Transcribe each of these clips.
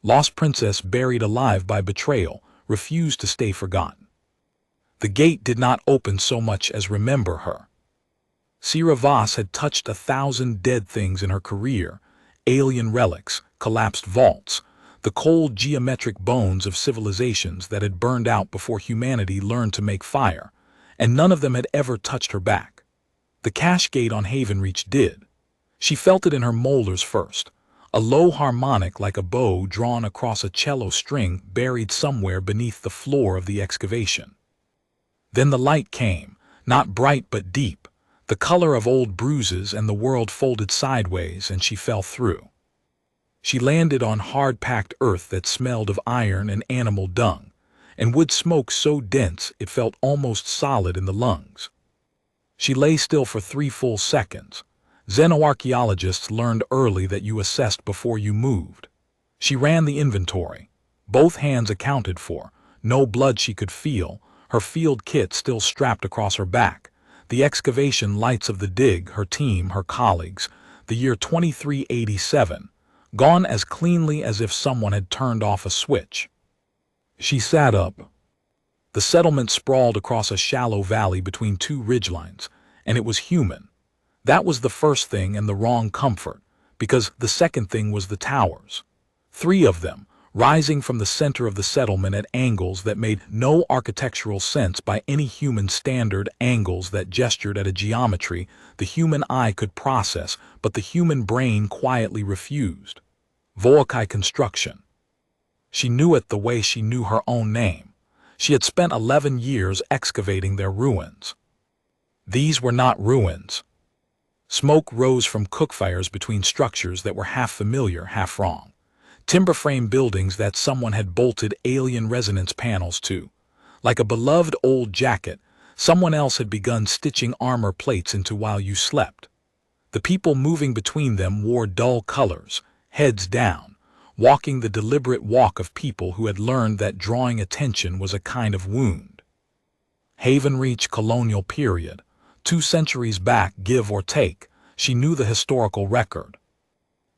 Lost princess buried alive by betrayal, refused to stay forgotten. The gate did not open so much as remember her. Sira Voss had touched 1,000 dead things in her career, alien relics, collapsed vaults, the cold geometric bones of civilizations that had burned out before humanity learned to make fire, and none of them had ever touched her back. The cache gate on Havenreach did. She felt it in her molars first, a low harmonic like a bow drawn across a cello string buried somewhere beneath the floor of the excavation. Then the light came, not bright but deep, the color of old bruises, and the world folded sideways and she fell through. She landed on hard-packed earth that smelled of iron and animal dung, and wood smoke so dense it felt almost solid in the lungs. She lay still for 3 full seconds. Xenoarchaeologists learned early that you assessed before you moved. She ran the inventory. Both hands accounted for, no blood she could feel, her field kit still strapped across her back, the excavation lights of the dig, her team, her colleagues, the year 2387, gone as cleanly as if someone had turned off a switch. She sat up. The settlement sprawled across a shallow valley between 2 ridgelines, and it was human. That was the first thing and the wrong comfort, because the second thing was the towers. 3 of them, rising from the center of the settlement at angles that made no architectural sense by any human standard, angles that gestured at a geometry the human eye could process, but the human brain quietly refused. Volkai construction. She knew it the way she knew her own name. She had spent 11 years excavating their ruins. These were not ruins. Smoke rose from cookfires between structures that were half familiar, half wrong. Timber frame buildings that someone had bolted alien resonance panels to. Like a beloved old jacket, someone else had begun stitching armor plates into while you slept. The people moving between them wore dull colors, heads down, walking the deliberate walk of people who had learned that drawing attention was a kind of wound. Havenreach colonial period. 2 centuries back, give or take, she knew the historical record.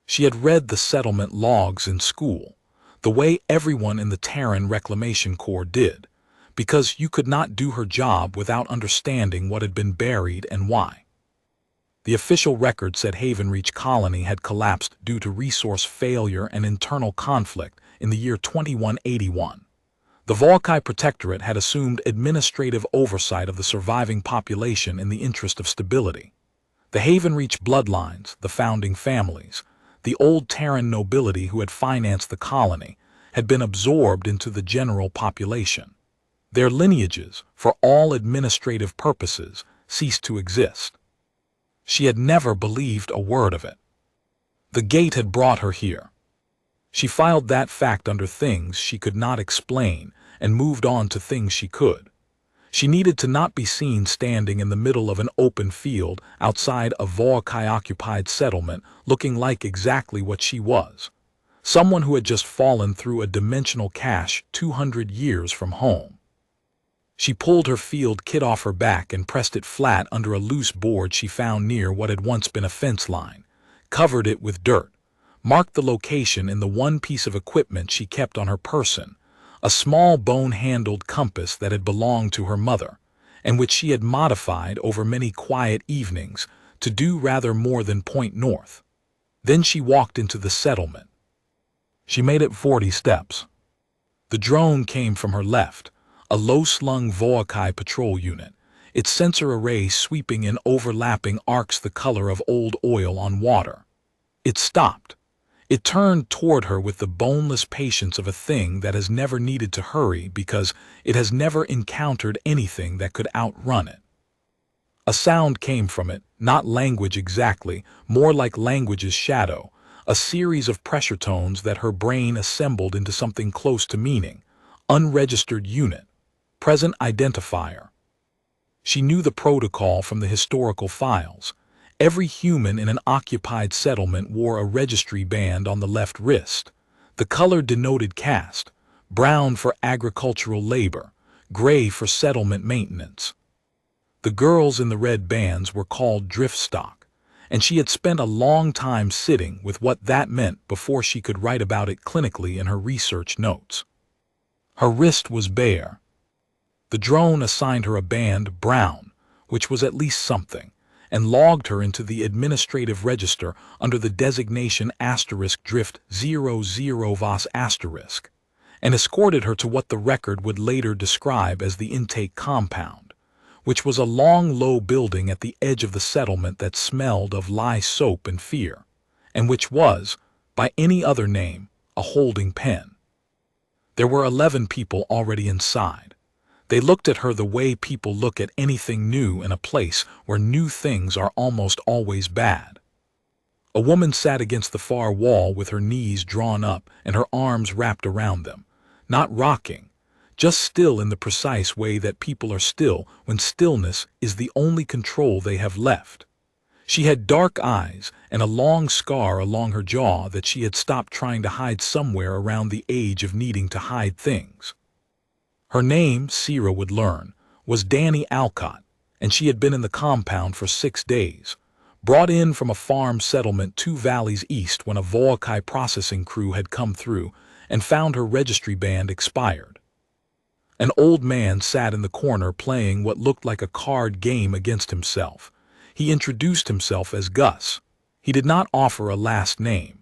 She had read the settlement logs in school, the way everyone in the Terran Reclamation Corps did, because you could not do her job without understanding what had been buried and why. The official record said Havenreach Colony had collapsed due to resource failure and internal conflict in the year 2181. The Volkai Protectorate had assumed administrative oversight of the surviving population in the interest of stability. The Havenreach bloodlines, the founding families, the old Terran nobility who had financed the colony, had been absorbed into the general population. Their lineages, for all administrative purposes, ceased to exist. She had never believed a word of it. The gate had brought her here. She filed that fact under things she could not explain and moved on to things she could. She needed to not be seen standing in the middle of an open field outside a Volkai-occupied settlement looking like exactly what she was. Someone who had just fallen through a dimensional cache 200 years from home. She pulled her field kit off her back and pressed it flat under a loose board she found near what had once been a fence line, covered it with dirt, marked the location in the one piece of equipment she kept on her person, a small bone-handled compass that had belonged to her mother, and which she had modified over many quiet evenings to do rather more than point north. Then she walked into the settlement. She made it 40 steps. The drone came from her left, a low-slung Volkai patrol unit, its sensor array sweeping in overlapping arcs the color of old oil on water. It stopped. It turned toward her with the boneless patience of a thing that has never needed to hurry because it has never encountered anything that could outrun it. A sound came from it, not language exactly, more like language's shadow, a series of pressure tones that her brain assembled into something close to meaning. Unregistered unit. Present identifier. She knew the protocol from the historical files. Every human in an occupied settlement wore a registry band on the left wrist. The color denoted caste, brown for agricultural labor, gray for settlement maintenance. The girls in the red bands were called drift stock, and she had spent a long time sitting with what that meant before she could write about it clinically in her research notes. Her wrist was bare. The drone assigned her a band, Brown, which was at least something, and logged her into the administrative register under the designation *Drift00VOS*, and escorted her to what the record would later describe as the intake compound, which was a long, low building at the edge of the settlement that smelled of lye soap and fear, and which was, by any other name, a holding pen. There were 11 people already inside. They looked at her the way people look at anything new in a place where new things are almost always bad. A woman sat against the far wall with her knees drawn up and her arms wrapped around them, not rocking, just still in the precise way that people are still when stillness is the only control they have left. She had dark eyes and a long scar along her jaw that she had stopped trying to hide somewhere around the age of needing to hide things. Her name, Sierra would learn, was Danny Alcott, and she had been in the compound for 6 days, brought in from a farm settlement 2 valleys east when a Voakai processing crew had come through and found her registry band expired. An old man sat in the corner playing what looked like a card game against himself. He introduced himself as Gus. He did not offer a last name.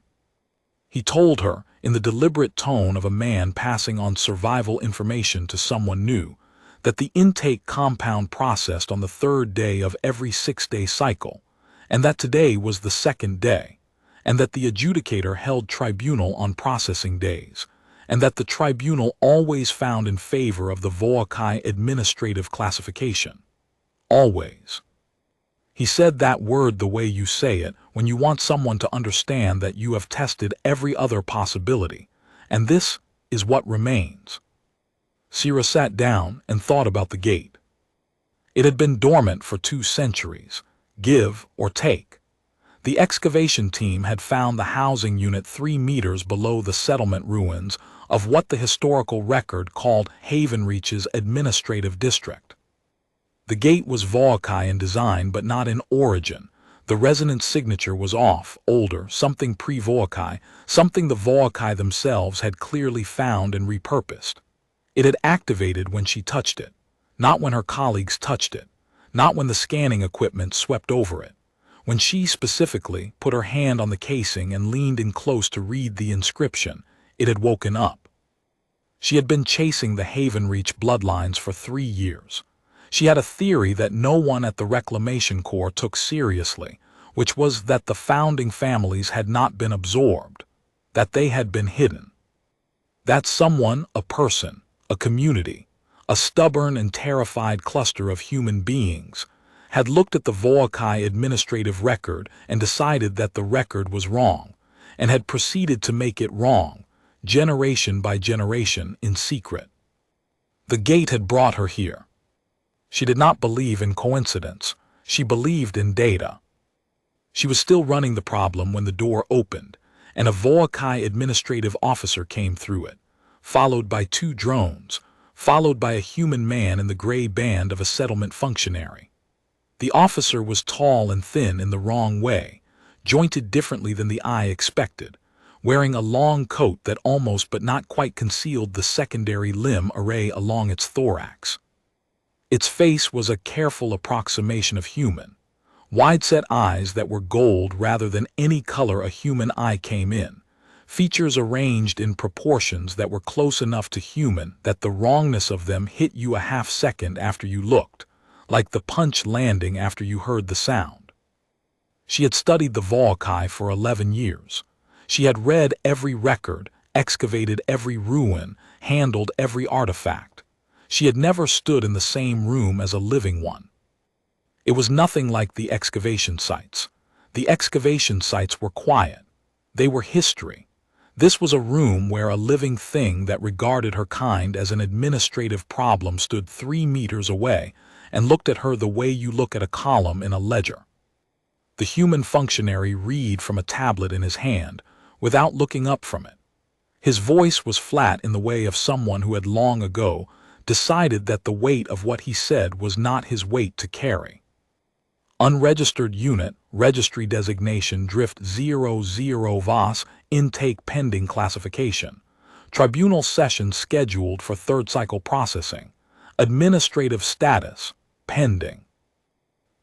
He told her, in the deliberate tone of a man passing on survival information to someone new, that the intake compound processed on the 3rd day of every 6-day cycle, and that today was the 2nd day, and that the adjudicator held tribunal on processing days, and that the tribunal always found in favor of the Voakai administrative classification. Always. He said that word the way you say it when you want someone to understand that you have tested every other possibility, and this is what remains. Sierra sat down and thought about the gate. It had been dormant for 2 centuries, give or take. The excavation team had found the housing unit 3 meters below the settlement ruins of what the historical record called Havenreach's administrative district. The gate was Voakai in design but not in origin. The resonance signature was off, older, something pre-Voakai, something the Voakai themselves had clearly found and repurposed. It had activated when she touched it, not when her colleagues touched it, not when the scanning equipment swept over it. When she specifically put her hand on the casing and leaned in close to read the inscription, it had woken up. She had been chasing the Havenreach bloodlines for 3 years. She had a theory that no one at the Reclamation Corps took seriously, which was that the founding families had not been absorbed, that they had been hidden. That someone, a person, a community, a stubborn and terrified cluster of human beings, had looked at the Voakai administrative record and decided that the record was wrong, and had proceeded to make it wrong, generation by generation, in secret. The gate had brought her here. She did not believe in coincidence. She believed in data. She was still running the problem when the door opened, and a Voakai administrative officer came through it, followed by 2 drones, followed by a human man in the gray band of a settlement functionary. The officer was tall and thin in the wrong way, jointed differently than the eye expected, wearing a long coat that almost but not quite concealed the secondary limb array along its thorax. Its face was a careful approximation of human, wide-set eyes that were gold rather than any color a human eye came in, features arranged in proportions that were close enough to human that the wrongness of them hit you a half-second after you looked, like the punch landing after you heard the sound. She had studied the Voakai for 11 years. She had read every record, excavated every ruin, handled every artifact. She had never stood in the same room as a living one. It was nothing like the excavation sites. The excavation sites were quiet. They were history. This was a room where a living thing that regarded her kind as an administrative problem stood 3 meters away and looked at her the way you look at a column in a ledger. The human functionary read from a tablet in his hand, without looking up from it. His voice was flat in the way of someone who had long ago decided that the weight of what he said was not his weight to carry. Unregistered unit, registry designation drift 00 VAS, intake pending classification. Tribunal session scheduled for third cycle processing. Administrative status, pending.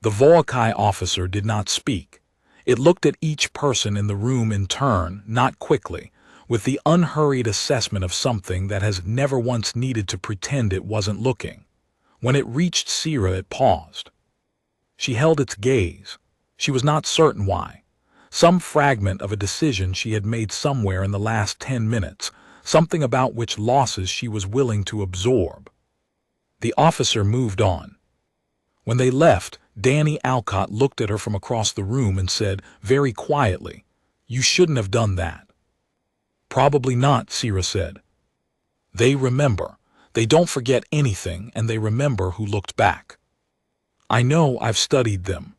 The Volkai officer did not speak. It looked at each person in the room in turn, not quickly, with the unhurried assessment of something that has never once needed to pretend it wasn't looking. When it reached Sira, it paused. She held its gaze. She was not certain why. Some fragment of a decision she had made somewhere in the last 10 minutes, something about which losses she was willing to absorb. The officer moved on. When they left, Danny Alcott looked at her from across the room and said, very quietly, "You shouldn't have done that." "Probably not," Sira said. "They remember. They don't forget anything, and they remember who looked back." "I know, I've studied them."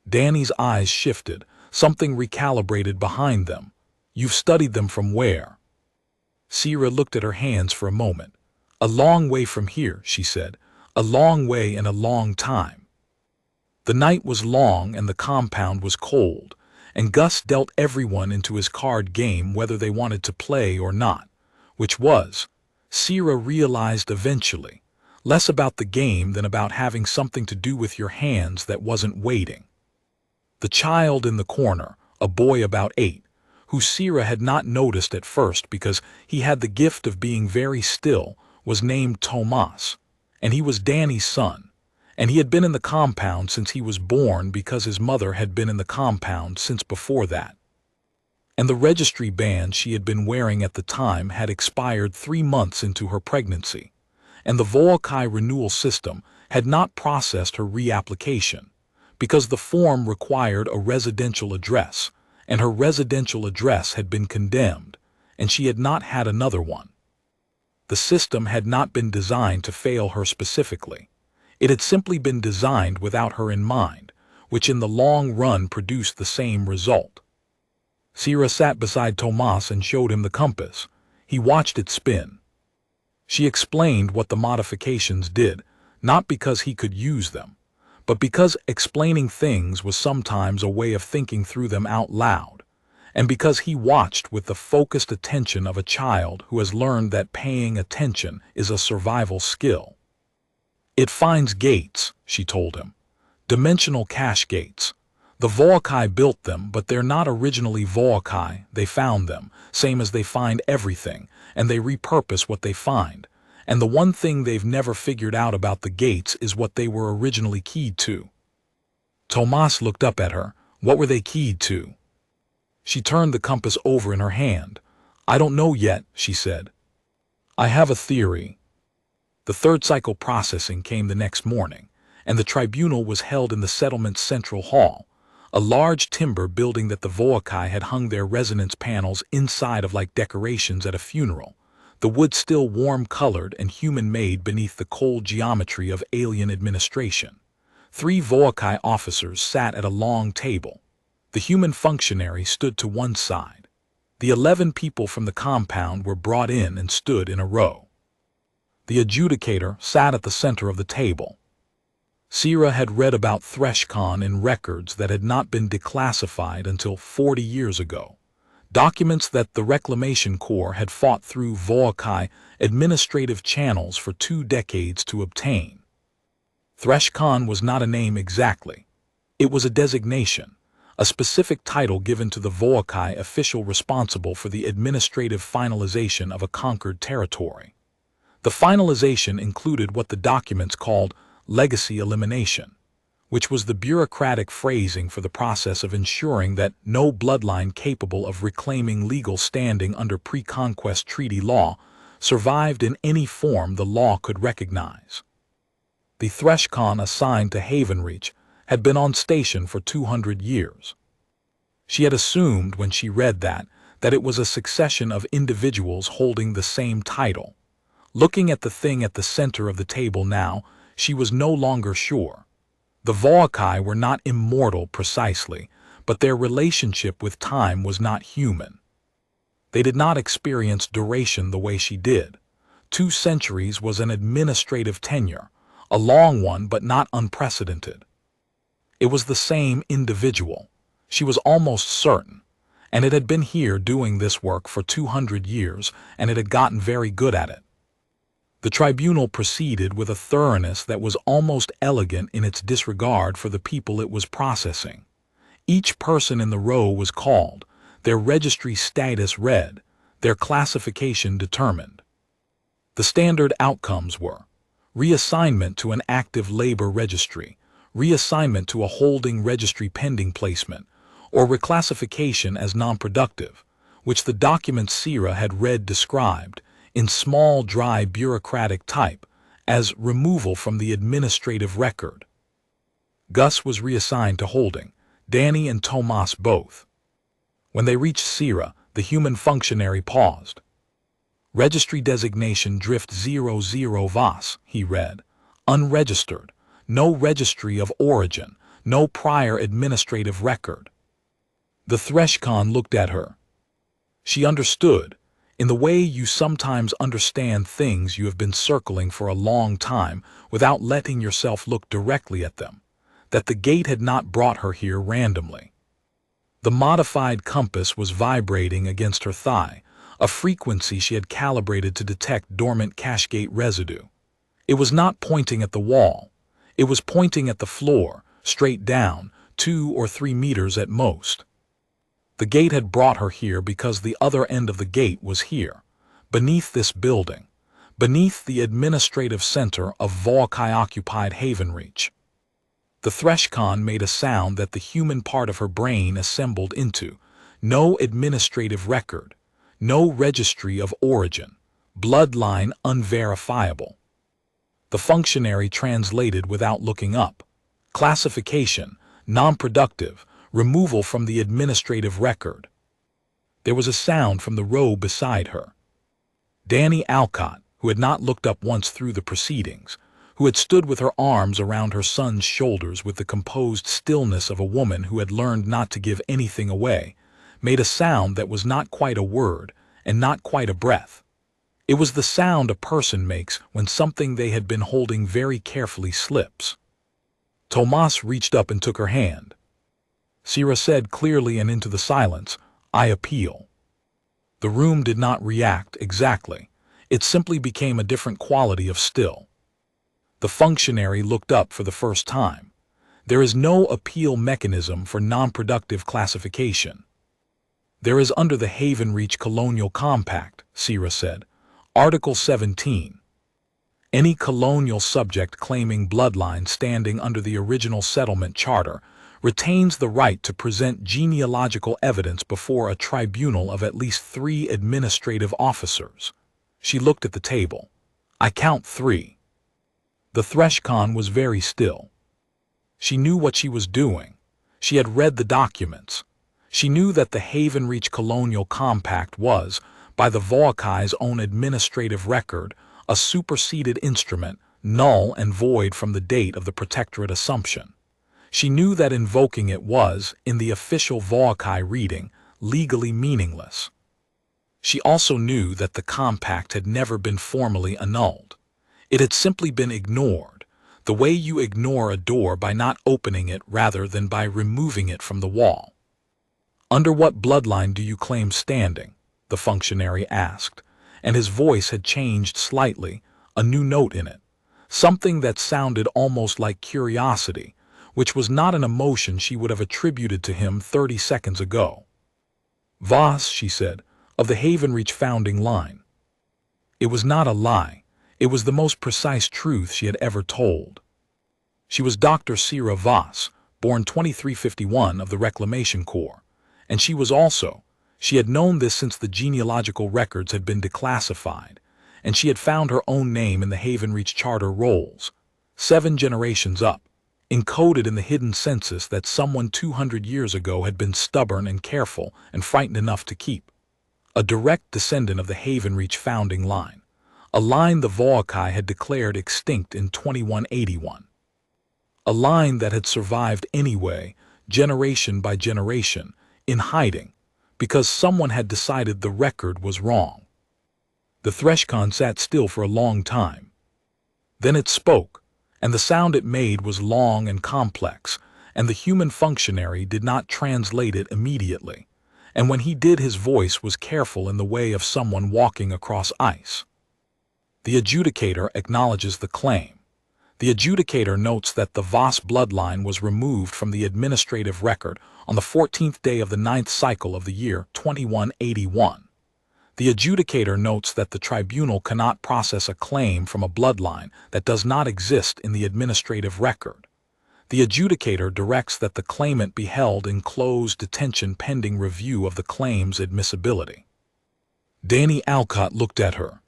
Danny's eyes shifted, something recalibrated behind them. "You've studied them from where?" Sira looked at her hands for a moment. "A long way from here," she said. "A long way and a long time." The night was long and the compound was cold, and Gus dealt everyone into his card game whether they wanted to play or not, which was, Sira realized eventually, less about the game than about having something to do with your hands that wasn't waiting. The child in the corner, a boy about 8, who Sira had not noticed at first because he had the gift of being very still, was named Tomas, and he was Danny's son, and he had been in the compound since he was born because his mother had been in the compound since before that. And the registry band she had been wearing at the time had expired 3 months into her pregnancy, and the Volkai renewal system had not processed her reapplication, because the form required a residential address, and her residential address had been condemned, and she had not had another one. The system had not been designed to fail her specifically. It had simply been designed without her in mind, which in the long run produced the same result. Sira sat beside Tomas and showed him the compass. He watched it spin. She explained what the modifications did, not because he could use them, but because explaining things was sometimes a way of thinking through them out loud, and because he watched with the focused attention of a child who has learned that paying attention is a survival skill. "It finds gates," she told him. "Dimensional cache gates. The Volkai built them, but they're not originally Volkai. They found them, same as they find everything, and they repurpose what they find. And the one thing they've never figured out about the gates is what they were originally keyed to." Tomas looked up at her. "What were they keyed to?" She turned the compass over in her hand. "I don't know yet," she said. "I have a theory." The third cycle processing came the next morning, and the tribunal was held in the settlement's central hall, a large timber building that the Volkai had hung their resonance panels inside of like decorations at a funeral, the wood still warm-colored and human-made beneath the cold geometry of alien administration. 3 Volkai officers sat at a long table. The human functionary stood to one side. The 11 people from the compound were brought in and stood in a row. The adjudicator sat at the center of the table. Sira had read about ThreshCon in records that had not been declassified until 40 years ago, documents that the Reclamation Corps had fought through Volkai administrative channels for 2 decades to obtain. ThreshCon was not a name exactly. It was a designation, a specific title given to the Volkai official responsible for the administrative finalization of a conquered territory. The finalization included what the documents called legacy elimination, which was the bureaucratic phrasing for the process of ensuring that no bloodline capable of reclaiming legal standing under pre-conquest treaty law survived in any form the law could recognize. The ThreshCon assigned to Havenreach had been on station for 200 years. She had assumed when she read that it was a succession of individuals holding the same title. Looking at the thing at the center of the table now, she was no longer sure. The Volkai were not immortal precisely, but their relationship with time was not human. They did not experience duration the way she did. 2 centuries was an administrative tenure, a long one but not unprecedented. It was the same individual. She was almost certain. And it had been here doing this work for 200 years, and it had gotten very good at it. The tribunal proceeded with a thoroughness that was almost elegant in its disregard for the people it was processing. Each person in the row was called, their registry status read, their classification determined. The standard outcomes were reassignment to an active labor registry, reassignment to a holding registry pending placement, or reclassification as non-productive, which the document Sira had read described, in small, dry, bureaucratic type, as removal from the administrative record. Gus was reassigned to holding, Danny and Tomas both. When they reached Sira, the human functionary paused. Registry designation drift 00 VAS, he read. Unregistered. No registry of origin. No prior administrative record. The Threshkhan looked at her. She understood, in the way you sometimes understand things you have been circling for a long time without letting yourself look directly at them, that the gate had not brought her here randomly. The modified compass was vibrating against her thigh, a frequency she had calibrated to detect dormant cashgate residue. It was not pointing at the wall. It was pointing at the floor, straight down, 2 or 3 meters at most. The gate had brought her here because the other end of the gate was here, beneath this building, beneath the administrative center of Volkai-occupied Havenreach. The Threshkhan made a sound that the human part of her brain assembled into. No administrative record, no registry of origin, bloodline unverifiable. The functionary translated without looking up. Classification, non-productive, removal from the administrative record. There was a sound from the row beside her. Danny Alcott, who had not looked up once through the proceedings, who had stood with her arms around her son's shoulders with the composed stillness of a woman who had learned not to give anything away, made a sound that was not quite a word and not quite a breath. It was the sound a person makes when something they had been holding very carefully slips. Tomas reached up and took her hand. Sira said clearly and into the silence, "I appeal." The room did not react exactly. It simply became a different quality of still. The functionary looked up for the first time. There is no appeal mechanism for non-productive classification. There is under the Havenreach Colonial Compact, Sira said, Article 17. Any colonial subject claiming bloodline standing under the original settlement charter retains the right to present genealogical evidence before a tribunal of at least 3 administrative officers. She looked at the table. I count 3. The Threshkhan was very still. She knew what she was doing. She had read the documents. She knew that the Havenreach Colonial Compact was, by the Volkai's own administrative record, a superseded instrument, null and void from the date of the protectorate assumption. She knew that invoking it was, in the official Volkai reading, legally meaningless. She also knew that the compact had never been formally annulled. It had simply been ignored, the way you ignore a door by not opening it rather than by removing it from the wall. Under what bloodline do you claim standing? The functionary asked, and his voice had changed slightly, a new note in it, something that sounded almost like curiosity, which was not an emotion she would have attributed to him 30 seconds ago. Voss, she said, of the Havenreach founding line. It was not a lie. It was the most precise truth she had ever told. She was Dr. Sira Voss, born 2351 of the Reclamation Corps, and she was also, she had known this since the genealogical records had been declassified, and she had found her own name in the Havenreach charter rolls, 7 generations up, encoded in the hidden census that someone 200 years ago had been stubborn and careful and frightened enough to keep. A direct descendant of the Havenreach founding line, a line the Volkai had declared extinct in 2181. A line that had survived anyway, generation by generation, in hiding, because someone had decided the record was wrong. The Threshkhan sat still for a long time. Then it spoke, and the sound it made was long and complex, and the human functionary did not translate it immediately, and when he did his voice was careful in the way of someone walking across ice. The adjudicator acknowledges the claim. The adjudicator notes that the Voss bloodline was removed from the administrative record on the 14th day of the 9th cycle of the year 2181. The adjudicator notes that the tribunal cannot process a claim from a bloodline that does not exist in the administrative record. The adjudicator directs that the claimant be held in closed detention pending review of the claim's admissibility. Danny Alcott looked at her.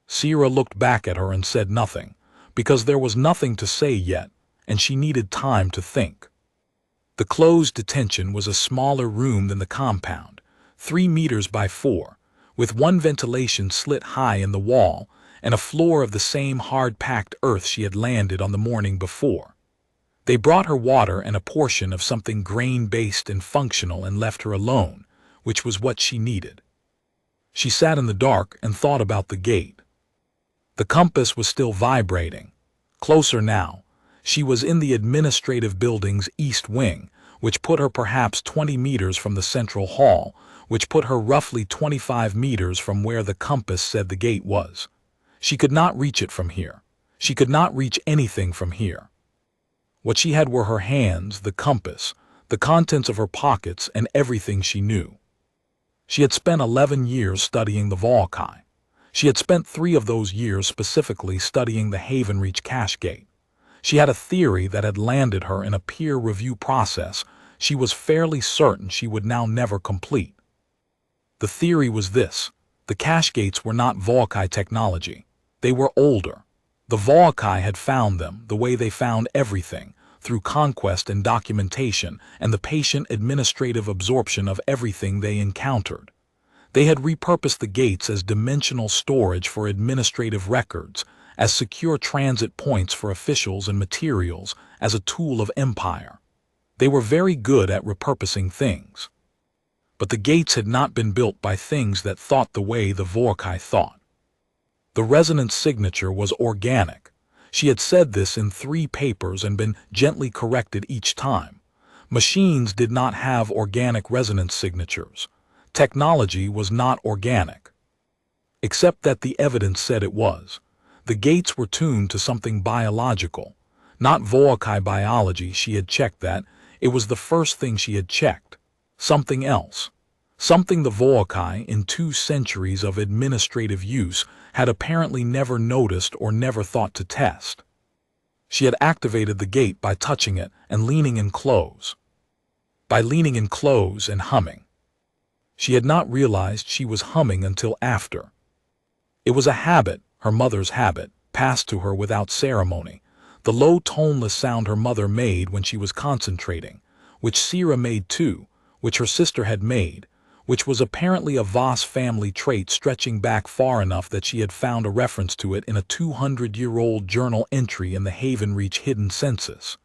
Sierra looked back at her and said nothing, because there was nothing to say yet, and she needed time to think. The closed detention was a smaller room than the compound, 3 meters by 4, with one ventilation slit high in the wall and a floor of the same hard-packed earth she had landed on the morning before. They brought her water and a portion of something grain-based and functional and left her alone, which was what she needed. She sat in the dark and thought about the gate. The compass was still vibrating. Closer now, she was in the administrative building's east wing, which put her perhaps 20 meters from the central hall, which put her roughly 25 meters from where the compass said the gate was. She could not reach it from here. She could not reach anything from here. What she had were her hands, the compass, the contents of her pockets, and everything she knew. She had spent 11 years studying the Volkai. She had spent 3 of those years specifically studying the Havenreach cache gate. She had a theory that had landed her in a peer review process she was fairly certain she would now never complete. The theory was this: the cache gates were not Volkai technology. They were older. The Volkai had found them the way they found everything, through conquest and documentation and the patient administrative absorption of everything they encountered. They had repurposed the gates as dimensional storage for administrative records, as secure transit points for officials and materials, as a tool of empire. They were very good at repurposing things. But the gates had not been built by things that thought the way the Volkai thought. The resonance signature was organic. She had said this in 3 papers and been gently corrected each time. Machines did not have organic resonance signatures. Technology was not organic. Except that the evidence said it was. The gates were tuned to something biological. Not Volkai biology, she had checked that. It was the first thing she had checked. Something else. Something the Volkai, in 2 centuries of administrative use, had apparently never noticed or never thought to test. She had activated the gate by touching it and leaning in close. By leaning in close and humming. She had not realized she was humming until after. It was a habit, her mother's habit, passed to her without ceremony, the low toneless sound her mother made when she was concentrating, which Sierra made too, which her sister had made, which was apparently a Voss family trait stretching back far enough that she had found a reference to it in a 200-year-old journal entry in the Havenreach hidden census.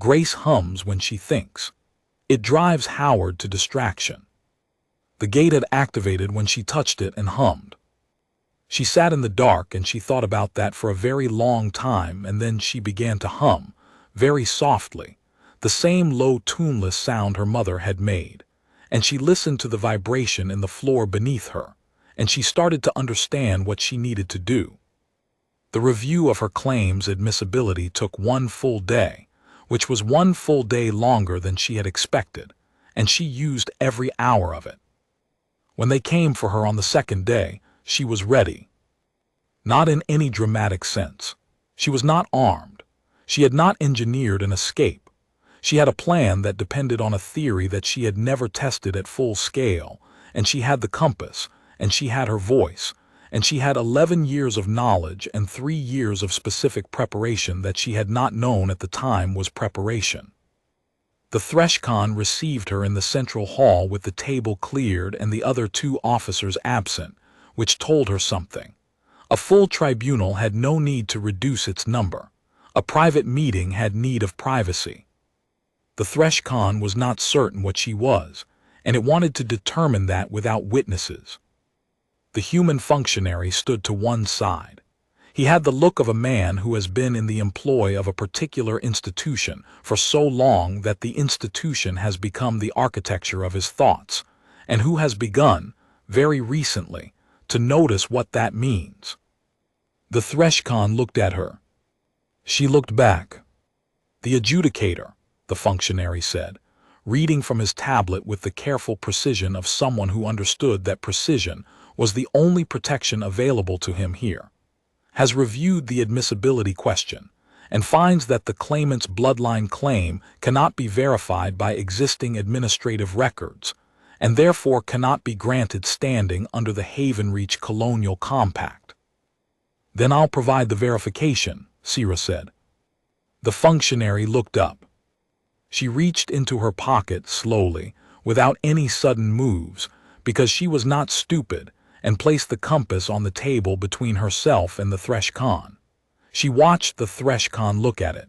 Grace hums when she thinks. It drives Howard to distraction. The gate had activated when she touched it and hummed. She sat in the dark and she thought about that for a very long time, and then she began to hum, very softly, the same low tuneless sound her mother had made. And she listened to the vibration in the floor beneath her, and she started to understand what she needed to do. The review of her claims admissibility took 1 full day, which was 1 full day longer than she had expected, and she used every hour of it. When they came for her on the 2nd day, she was ready. Not in any dramatic sense. She was not armed. She had not engineered an escape. She had a plan that depended on a theory that she had never tested at full scale, and she had the compass, and she had her voice, and she had 11 years of knowledge and 3 years of specific preparation that she had not known at the time was preparation. The Threshkhan received her in the central hall with the table cleared and the other 2 officers absent, which told her something. A full tribunal had no need to reduce its number. A private meeting had need of privacy. The Threshkhan was not certain what she was, and it wanted to determine that without witnesses. The human functionary stood to one side. He had the look of a man who has been in the employ of a particular institution for so long that the institution has become the architecture of his thoughts, and who has begun, very recently, to notice what that means. The Threshkhan looked at her. She looked back. "The adjudicator," the functionary said, reading from his tablet with the careful precision of someone who understood that precision was the only protection available to him here, "has reviewed the admissibility question and finds that the claimant's bloodline claim cannot be verified by existing administrative records, and therefore cannot be granted standing under the Havenreach Colonial Compact." "Then I'll provide the verification," Sira said. The functionary looked up. She reached into her pocket slowly, without any sudden moves, because she was not stupid, and placed the compass on the table between herself and the Threshkhan. She watched the Threshkhan look at it.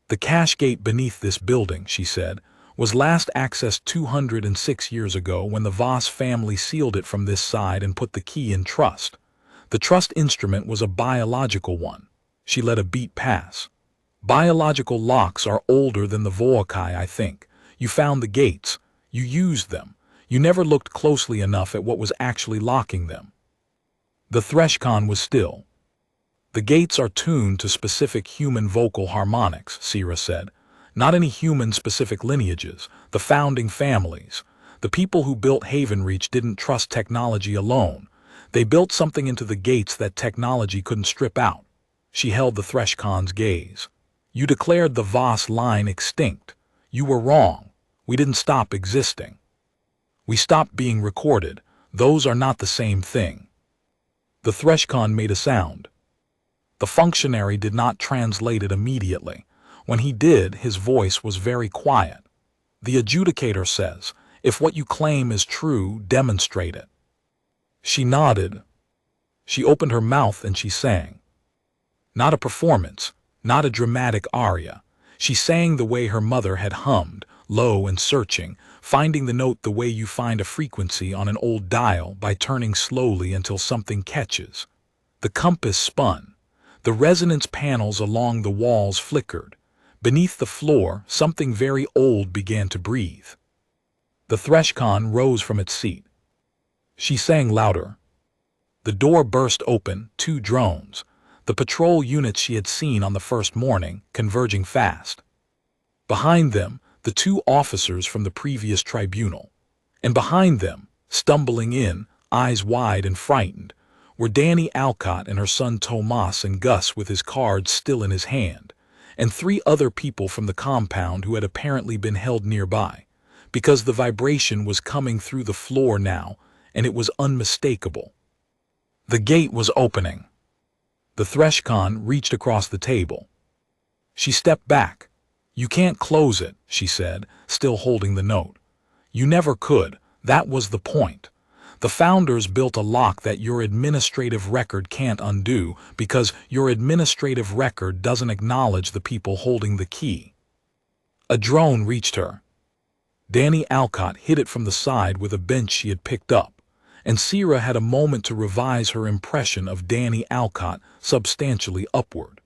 "The cache gate beneath this building," she said, "was last accessed 206 years ago when the Voss family sealed it from this side and put the key in trust. The trust instrument was a biological one." She let a beat pass. "Biological locks are older than the Voakai, I think. You found the gates. You used them. You never looked closely enough at what was actually locking them." The Threshkhan was still. "The gates are tuned to specific human vocal harmonics," Sira said. "Not any human-specific lineages, the founding families. The people who built Havenreach didn't trust technology alone. They built something into the gates that technology couldn't strip out." She held the Threshkhan's gaze. "You declared the Voss line extinct. You were wrong. We didn't stop existing. We stopped being recorded. Those are not the same thing." The Threshkhan made a sound. The functionary did not translate it immediately. When he did, his voice was very quiet. "The adjudicator says, if what you claim is true, demonstrate it." She nodded. She opened her mouth and she sang. Not a performance, not a dramatic aria. She sang the way her mother had hummed, low and searching, finding the note the way you find a frequency on an old dial by turning slowly until something catches. The compass spun. The resonance panels along the walls flickered. Beneath the floor, something very old began to breathe. The Threshkhan rose from its seat. She sang louder. The door burst open, 2 drones. The patrol units she had seen on the first morning, converging fast. Behind them, the 2 officers from the previous tribunal. And behind them, stumbling in, eyes wide and frightened, were Danny Alcott and her son Tomas and Gus with his cards still in his hand, and 3 other people from the compound who had apparently been held nearby, because the vibration was coming through the floor now, and it was unmistakable. The gate was opening. The Threshkhan reached across the table. She stepped back. "You can't close it," she said, still holding the note. "You never could. That was the point. The founders built a lock that your administrative record can't undo because your administrative record doesn't acknowledge the people holding the key." A drone reached her. Danny Alcott hit it from the side with a bench she had picked up, and Sira had a moment to revise her impression of Danny Alcott substantially upward.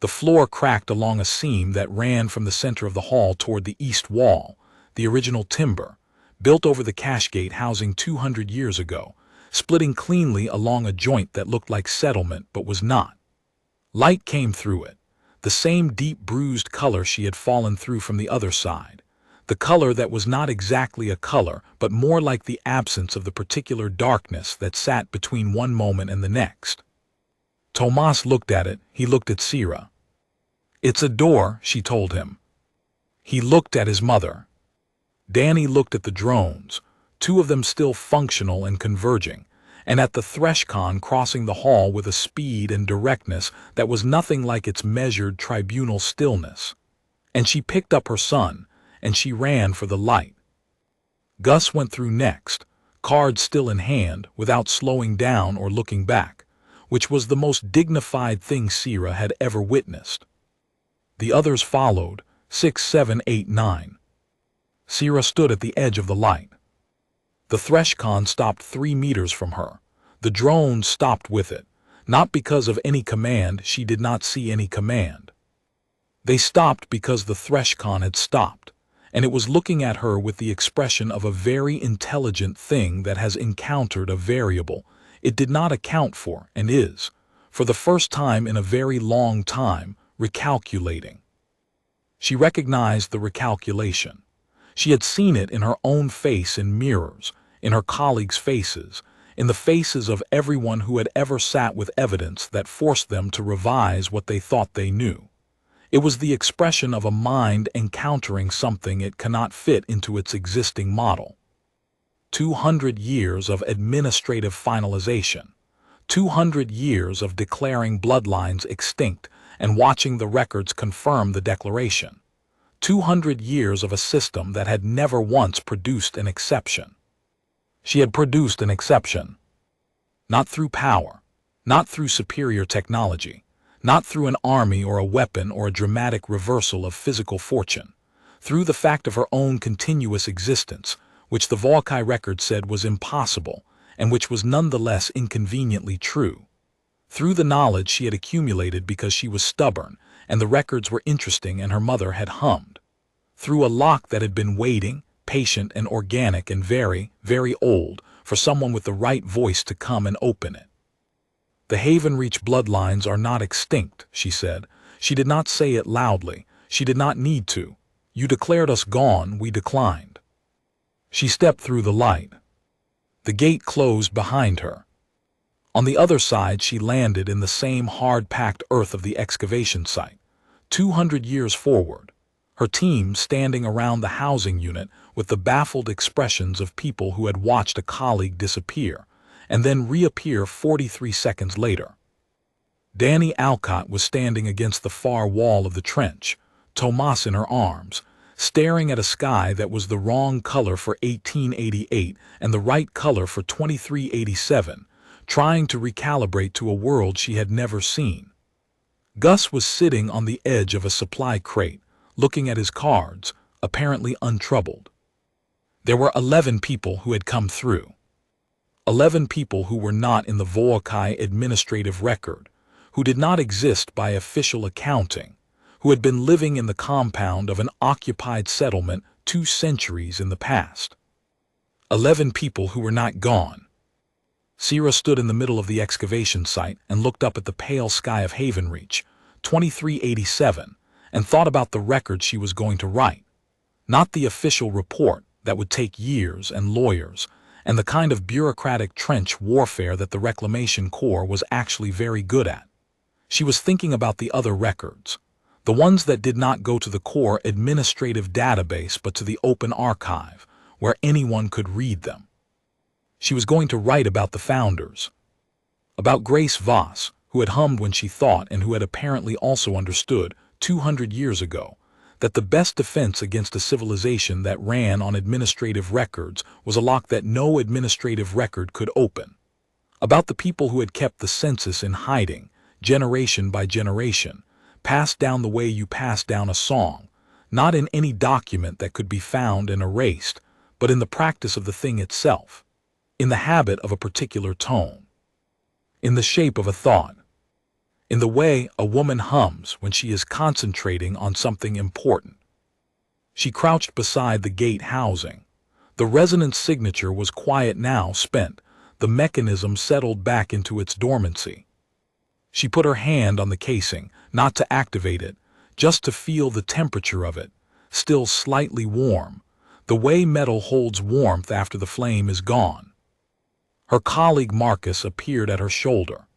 The floor cracked along a seam that ran from the center of the hall toward the east wall, the original timber, built over the cache gate housing 200 years ago, splitting cleanly along a joint that looked like settlement but was not. Light came through it, the same deep bruised color she had fallen through from the other side, the color that was not exactly a color but more like the absence of the particular darkness that sat between one moment and the next. Tomas looked at it, he looked at Sira. "It's a door," she told him. He looked at his mother. Danny looked at the drones, 2 of them still functional and converging, and at the Threshkhan crossing the hall with a speed and directness that was nothing like its measured tribunal stillness. And she picked up her son, and she ran for the light. Gus went through next, cards still in hand, without slowing down or looking back, which was the most dignified thing Sira had ever witnessed. The others followed, 6, 7, 8, 9. Sira stood at the edge of the light. The Threshkhan stopped 3 meters from her. The drone stopped with it. Not because of any command, she did not see any command. They stopped because the Threshcon had stopped, and it was looking at her with the expression of a very intelligent thing that has encountered a variable it did not account for and is, for the first time in a very long time, recalculating. She recognized the recalculation. She had seen it in her own face in mirrors, in her colleagues' faces, in the faces of everyone who had ever sat with evidence that forced them to revise what they thought they knew. It was the expression of a mind encountering something it cannot fit into its existing model. 200 years of administrative finalization. 200 years of declaring bloodlines extinct and watching the records confirm the declaration. 200 years of a system that had never once produced an exception. She had produced an exception. Not through power, not through superior technology, not through an army or a weapon or a dramatic reversal of physical fortune, through the fact of her own continuous existence, which the Volkai record said was impossible, and which was nonetheless inconveniently true. Through the knowledge she had accumulated because she was stubborn, and the records were interesting and her mother had hummed. Through a lock that had been waiting, patient and organic and very, very old, for someone with the right voice to come and open it. The Havenreach bloodlines are not extinct, she said. She did not say it loudly. She did not need to. You declared us gone, we declined. She stepped through the light. The gate closed behind her. On the other side she landed in the same hard-packed earth of the excavation site, 200 years forward, her team standing around the housing unit with the baffled expressions of people who had watched a colleague disappear, and then reappear 43 seconds later. Danny Alcott was standing against the far wall of the trench, Tomas in her arms, staring at a sky that was the wrong color for 1888 and the right color for 2387, trying to recalibrate to a world she had never seen. Gus was sitting on the edge of a supply crate, looking at his cards, apparently untroubled. There were 11 people who had come through. 11 people who were not in the Volkai administrative record, who did not exist by official accounting, who had been living in the compound of an occupied settlement 2 centuries in the past. 11 people who were not gone. Sierra stood in the middle of the excavation site and looked up at the pale sky of Havenreach, 2387, and thought about the record she was going to write. Not the official report that would take years and lawyers, and the kind of bureaucratic trench warfare that the Reclamation Corps was actually very good at. She was thinking about the other records, the ones that did not go to the Corps administrative database but to the open archive, where anyone could read them. She was going to write about the founders, about Grace Voss, who had hummed when she thought and who had apparently also understood 200 years ago that the best defense against a civilization that ran on administrative records was a lock that no administrative record could open. About the people who had kept the census in hiding, generation by generation, passed down the way you pass down a song, not in any document that could be found and erased, but in the practice of the thing itself, in the habit of a particular tone, in the shape of a thought, in the way a woman hums when she is concentrating on something important. She crouched beside the gate housing. The resonance signature was quiet now, spent. The mechanism settled back into its dormancy. She put her hand on the casing, not to activate it, just to feel the temperature of it, still slightly warm, the way metal holds warmth after the flame is gone. Her colleague Marcus appeared at her shoulder.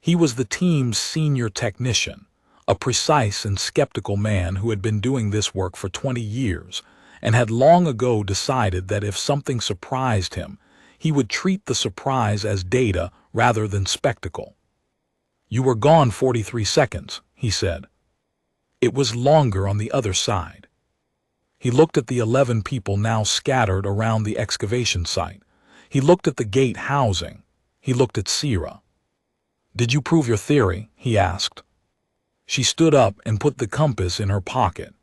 He was the team's senior technician, a precise and skeptical man who had been doing this work for 20 years and had long ago decided that if something surprised him, he would treat the surprise as data rather than spectacle. "You were gone 43 seconds, he said. It was longer on the other side. He looked at the 11 people now scattered around the excavation site. He looked at the gate housing. He looked at Sierra. "Did you prove your theory?" he asked. She stood up and put the compass in her pocket.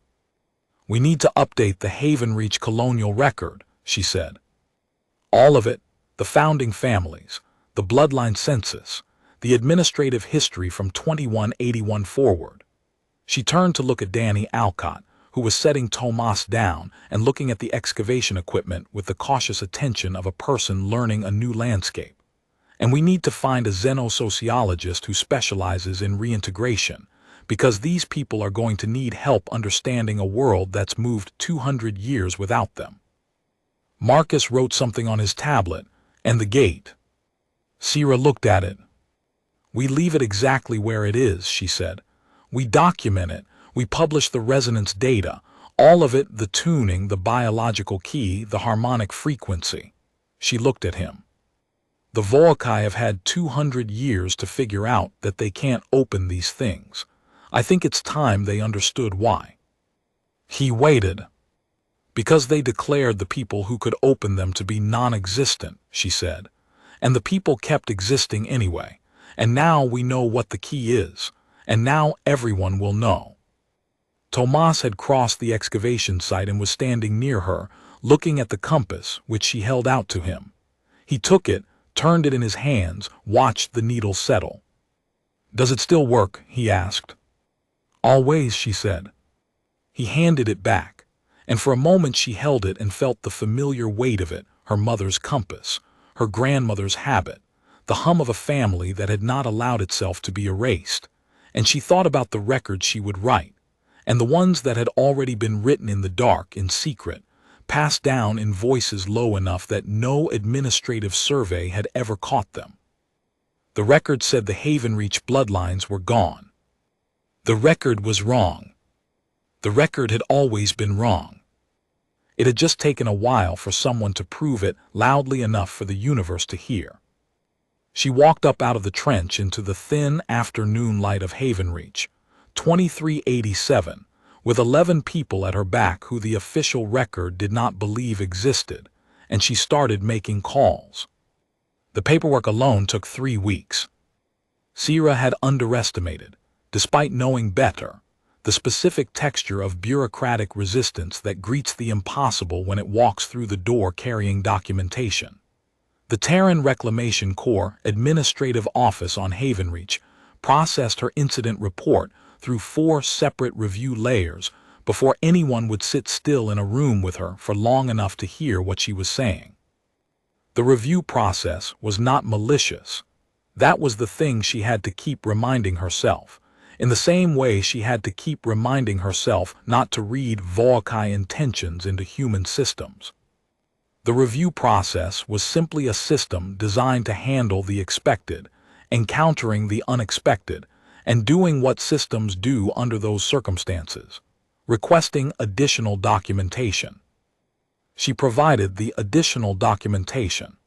"We need to update the Havenreach colonial record," she said. "All of it, the founding families, the bloodline census, the administrative history from 2181 forward. She turned to look at Danny Alcott, who was setting Tomas down and looking at the excavation equipment with the cautious attention of a person learning a new landscape. And we need to find a xenosociologist who specializes in reintegration, because these people are going to need help understanding a world that's moved 200 years without them. Marcus wrote something on his tablet, and the gate. Sierra looked at it. We leave it exactly where it is, she said. We document it. We publish the resonance data. All of it, the tuning, the biological key, the harmonic frequency. She looked at him. The Volkai have had 200 years to figure out that they can't open these things. I think it's time they understood why. He waited. Because they declared the people who could open them to be non-existent, she said. And the people kept existing anyway. And now we know what the key is. And now everyone will know. Tomas had crossed the excavation site and was standing near her, looking at the compass, which she held out to him. He took it, turned it in his hands, watched the needle settle. Does it still work? He asked. Always, she said. He handed it back, and for a moment she held it and felt the familiar weight of it, her mother's compass, her grandmother's habit, the hum of a family that had not allowed itself to be erased, and she thought about the records she would write, and the ones that had already been written in the dark, in secret, passed down in voices low enough that no administrative survey had ever caught them. The record said the Havenreach bloodlines were gone. The record was wrong. The record had always been wrong. It had just taken a while for someone to prove it loudly enough for the universe to hear. She walked up out of the trench into the thin afternoon light of Havenreach, 2387, with 11 people at her back who the official record did not believe existed, and she started making calls. The paperwork alone took 3 weeks. Sierra had underestimated, despite knowing better, the specific texture of bureaucratic resistance that greets the impossible when it walks through the door carrying documentation. The Terran Reclamation Corps Administrative Office on Havenreach processed her incident report through 4 separate review layers before anyone would sit still in a room with her for long enough to hear what she was saying. The review process was not malicious. That was the thing she had to keep reminding herself, in the same way she had to keep reminding herself not to read Volkai intentions into human systems. The review process was simply a system designed to handle the expected, encountering the unexpected, and doing what systems do under those circumstances, requesting additional documentation. She provided the additional documentation.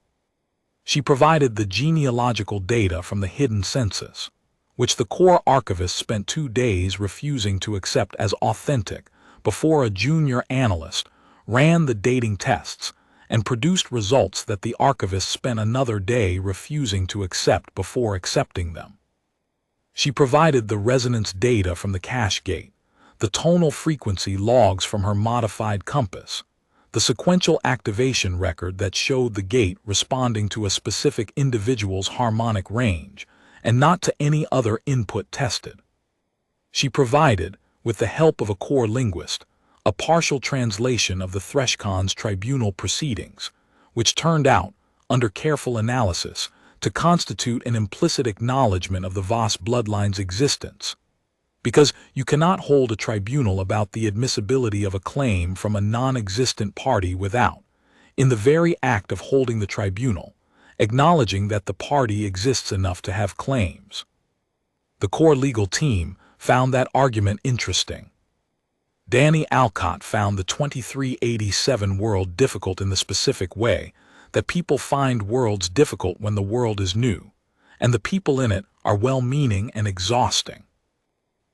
She provided the genealogical data from the hidden census, which the Corps archivist spent 2 days refusing to accept as authentic before a junior analyst ran the dating tests and produced results that the archivist spent another day refusing to accept before accepting them. She provided the resonance data from the cache gate, the tonal frequency logs from her modified compass, the sequential activation record that showed the gate responding to a specific individual's harmonic range, and not to any other input tested. She provided, with the help of a core linguist, a partial translation of the Threshkon's tribunal proceedings, which turned out, under careful analysis, to constitute an implicit acknowledgement of the Voss bloodline's existence. Because you cannot hold a tribunal about the admissibility of a claim from a non-existent party without, in the very act of holding the tribunal, acknowledging that the party exists enough to have claims. The core legal team found that argument interesting. Danny Alcott found the 2387 world difficult in the specific way that people find worlds difficult when the world is new, and the people in it are well-meaning and exhausting.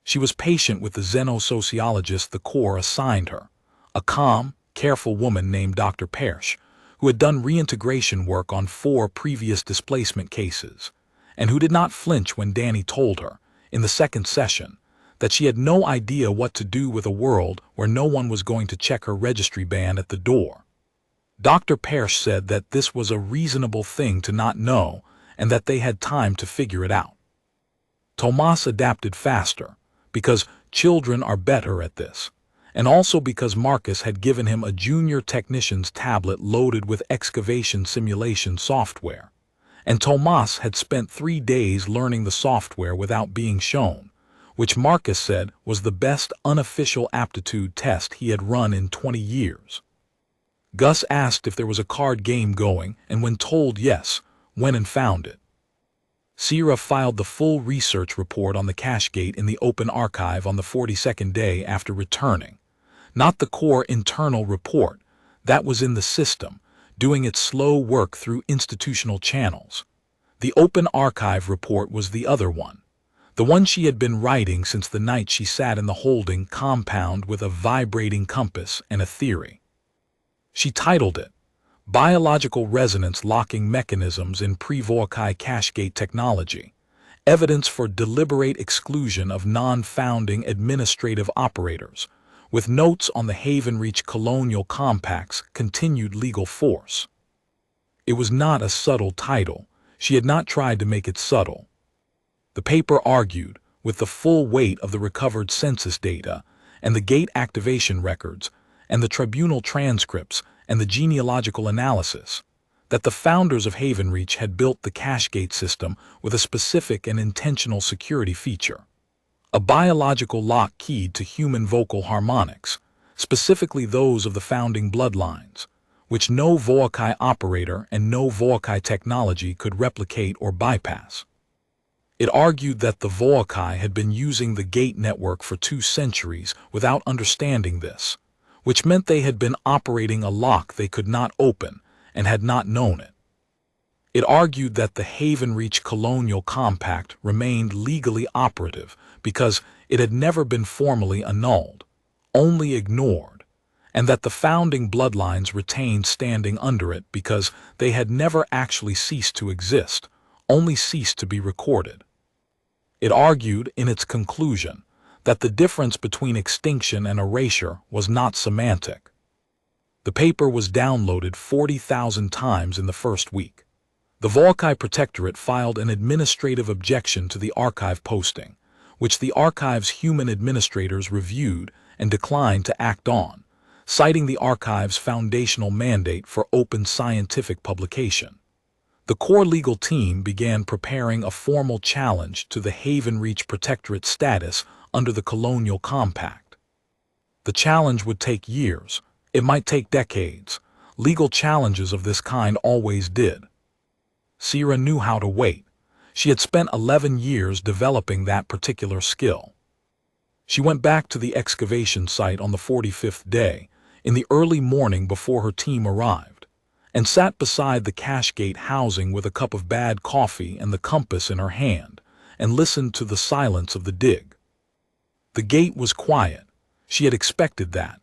She was patient with the xenosociologist the Corps assigned her, a calm, careful woman named Dr. Persh, who had done reintegration work on 4 previous displacement cases, and who did not flinch when Danny told her, in the second session, that she had no idea what to do with a world where no one was going to check her registry band at the door. Dr. Persh said that this was a reasonable thing to not know and that they had time to figure it out. Tomas adapted faster, because children are better at this, and also because Marcus had given him a junior technician's tablet loaded with excavation simulation software, and Tomas had spent 3 days learning the software without being shown, which Marcus said was the best unofficial aptitude test he had run in 20 years. Gus asked if there was a card game going, and when told yes, went and found it. Sierra filed the full research report on the cache gate in the open archive on the 42nd day after returning. Not the core internal report, that was in the system, doing its slow work through institutional channels. The open archive report was the other one, the one she had been writing since the night she sat in the holding compound with a vibrating compass and a theory. She titled it, Biological Resonance Locking Mechanisms in Pre-Vorkai Cachegate Technology, Evidence for Deliberate Exclusion of Non-Founding Administrative Operators, with notes on the Havenreach Colonial Compact's continued legal force. It was not a subtle title. She had not tried to make it subtle. The paper argued, with the full weight of the recovered census data, and the gate activation records, and the tribunal transcripts, and the genealogical analysis, that the founders of Havenreach had built the cachegate system with a specific and intentional security feature. A biological lock keyed to human vocal harmonics, specifically those of the founding bloodlines, which no Vorkai operator and no Vorkai technology could replicate or bypass. It argued that the Vorkai had been using the gate network for 2 centuries without understanding this, which meant they had been operating a lock they could not open and had not known it. It argued that the Havenreach Colonial Compact remained legally operative because it had never been formally annulled, only ignored, and that the founding bloodlines retained standing under it because they had never actually ceased to exist, only ceased to be recorded. It argued, in its conclusion, that the difference between extinction and erasure was not semantic. The paper was downloaded 40,000 times in the first week. The Vorkai Protectorate filed an administrative objection to the archive posting, which the archive's human administrators reviewed and declined to act on, citing the archive's foundational mandate for open scientific publication. The core legal team began preparing a formal challenge to the Havenreach Protectorate status under the Colonial Compact. The challenge would take years. It might take decades. Legal challenges of this kind always did. Sierra knew how to wait. She had spent 11 years developing that particular skill. She went back to the excavation site on the 45th day, in the early morning before her team arrived, and sat beside the cachegate housing with a cup of bad coffee and the compass in her hand, and listened to the silence of the dig. The gate was quiet. She had expected that.